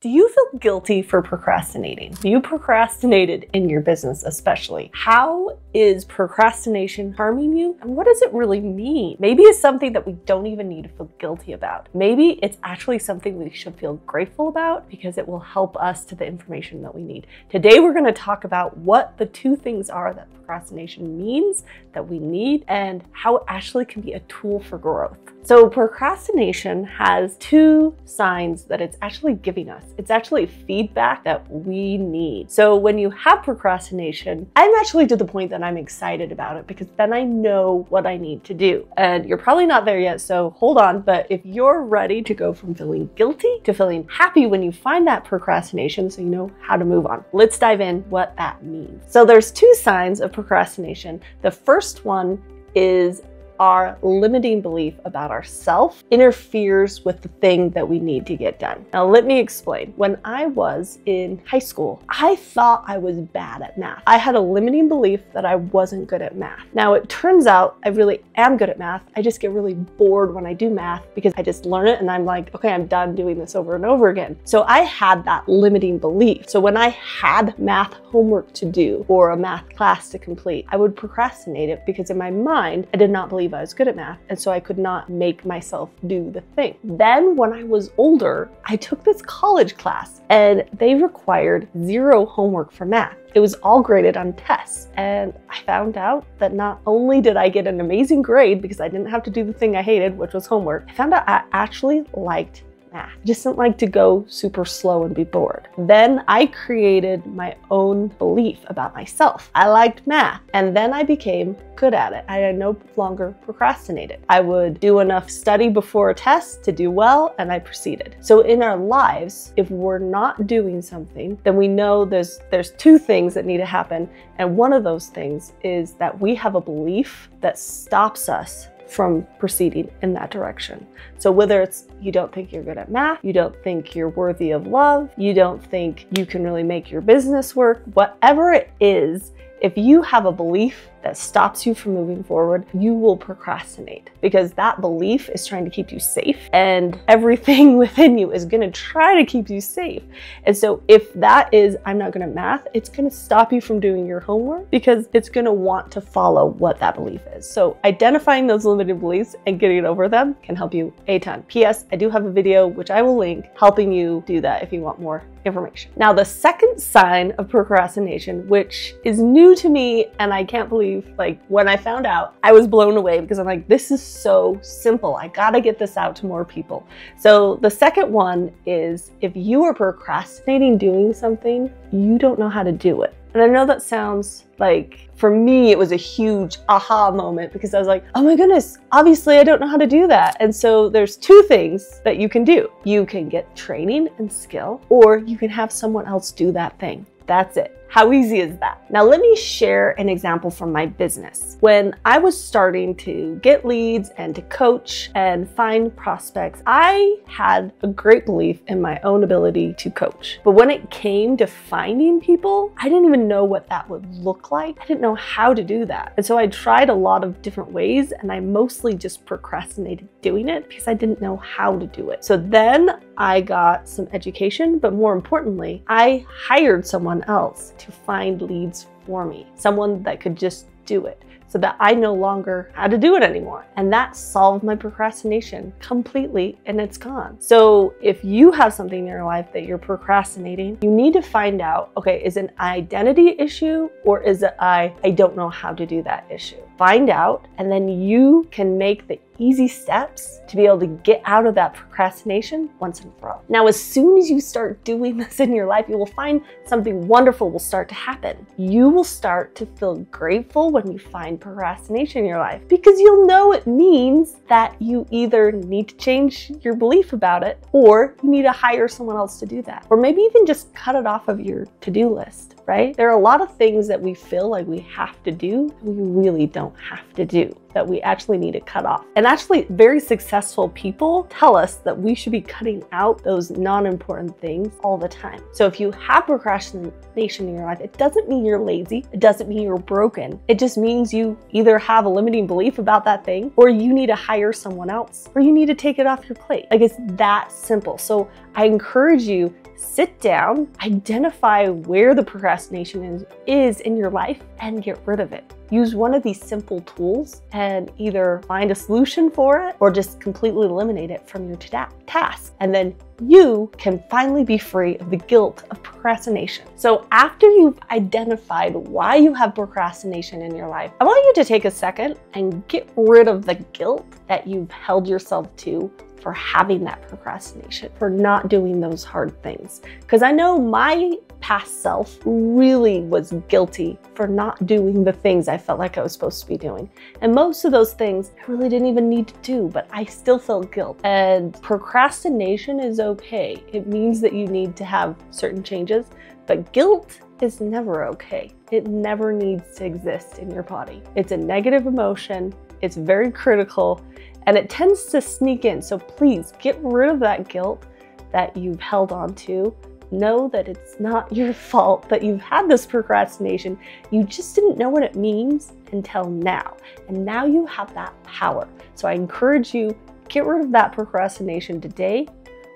Do you feel guilty for procrastinating? Do you procrastinated in your business especially? How is procrastination harming you? And what does it really mean? Maybe it's something that we don't even need to feel guilty about. Maybe it's actually something we should feel grateful about because it will help us to the information that we need. Today, we're going to talk about what the two things are that procrastination means, that we need, and how it actually can be a tool for growth. So procrastination has two signs that it's actually giving us. It's actually feedback that we need. So when you have procrastination, I'm actually to the point that I'm excited about it because then I know what I need to do. And you're probably not there yet, so hold on. But if you're ready to go from feeling guilty to feeling happy when you find that procrastination so you know how to move on, let's dive in what that means. So there's two signs of procrastination. The first one is our limiting belief about ourselves interferes with the thing that we need to get done. Now, let me explain. When I was in high school, I thought I was bad at math. I had a limiting belief that I wasn't good at math. Now, it turns out I really am good at math. I just get really bored when I do math because I just learn it and I'm like, okay, I'm done doing this over and over again. So I had that limiting belief. So when I had math homework to do or a math class to complete, I would procrastinate it because in my mind, I did not believe I was good at math, and so I could not make myself do the thing. Then when I was older, I took this college class and they required zero homework for math. It was all graded on tests, and I found out that not only did I get an amazing grade because I didn't have to do the thing I hated, which was homework, I found out I actually liked math. I just didn't like to go super slow and be bored. Then I created my own belief about myself. I liked math, and then I became good at it. I no longer procrastinated. I would do enough study before a test to do well, and I proceeded. So in our lives, if we're not doing something, then we know there's two things that need to happen, and one of those things is that we have a belief that stops us from proceeding in that direction. So whether it's you don't think you're good at math, you don't think you're worthy of love, you don't think you can really make your business work, whatever it is, if you have a belief that stops you from moving forward, you will procrastinate because that belief is trying to keep you safe and everything within you is going to try to keep you safe. And so if that is, I'm not good at math, it's going to stop you from doing your homework because it's going to want to follow what that belief is. So identifying those limited beliefs and getting over them can help you a ton. P.S. I do have a video, which I will link, helping you do that if you want more information. Now, the second sign of procrastination, which is new to me, and I can't believe, like, when I found out, I was blown away because I'm like, this is so simple. I gotta get this out to more people. So the second one is if you are procrastinating doing something, you don't know how to do it. And I know that sounds like, for me, it was a huge aha moment because I was like, oh my goodness, obviously I don't know how to do that. And so there's two things that you can do. You can get training and skill, or you can have someone else do that thing. That's it. How easy is that? Now, let me share an example from my business. When I was starting to get leads and to coach and find prospects, I had a great belief in my own ability to coach. But when it came to finding people, I didn't even know what that would look like. I didn't know how to do that. And so I tried a lot of different ways, and I mostly just procrastinated doing it because I didn't know how to do it. So then I got some education, but more importantly, I hired someone else to find leads for me, someone that could just do it so that I no longer had to do it anymore. And that solved my procrastination completely, and it's gone. So if you have something in your life that you're procrastinating, you need to find out, okay, is it an identity issue or is it I don't know how to do that issue? Find out, and then you can make the easy steps to be able to get out of that procrastination once and for all. Now, as soon as you start doing this in your life, you will find something wonderful will start to happen. You will start to feel grateful when you find procrastination in your life because you'll know it means that you either need to change your belief about it or you need to hire someone else to do that. Or maybe even just cut it off of your to-do list, right? There are a lot of things that we feel like we have to do, and we really don't don't have to do, that we actually need to cut off. And actually, very successful people tell us that we should be cutting out those non-important things all the time. So if you have procrastination in your life, it doesn't mean you're lazy. It doesn't mean you're broken. It just means you either have a limiting belief about that thing, or you need to hire someone else, or you need to take it off your plate. Like, it's that simple. So I encourage you, sit down, identify where the procrastination is in your life, and get rid of it. Use one of these simple tools and either find a solution for it or just completely eliminate it from your task. And then you can finally be free of the guilt of procrastination. So after you've identified why you have procrastination in your life, I want you to take a second and get rid of the guilt that you've held yourself to for having that procrastination, for not doing those hard things. Because I know my past self really was guilty for not doing the things I felt like I was supposed to be doing. And most of those things I really didn't even need to do, but I still felt guilt. And procrastination is okay. It means that you need to have certain changes, but guilt is never okay. It never needs to exist in your body. It's a negative emotion. It's very critical, and it tends to sneak in. So please get rid of that guilt that you've held on to. Know that it's not your fault that you've had this procrastination. You just didn't know what it means until now. And now you have that power. So I encourage you, get rid of that procrastination today,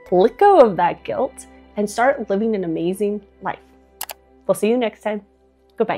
let go of that guilt, and start living an amazing life. We'll see you next time. Goodbye.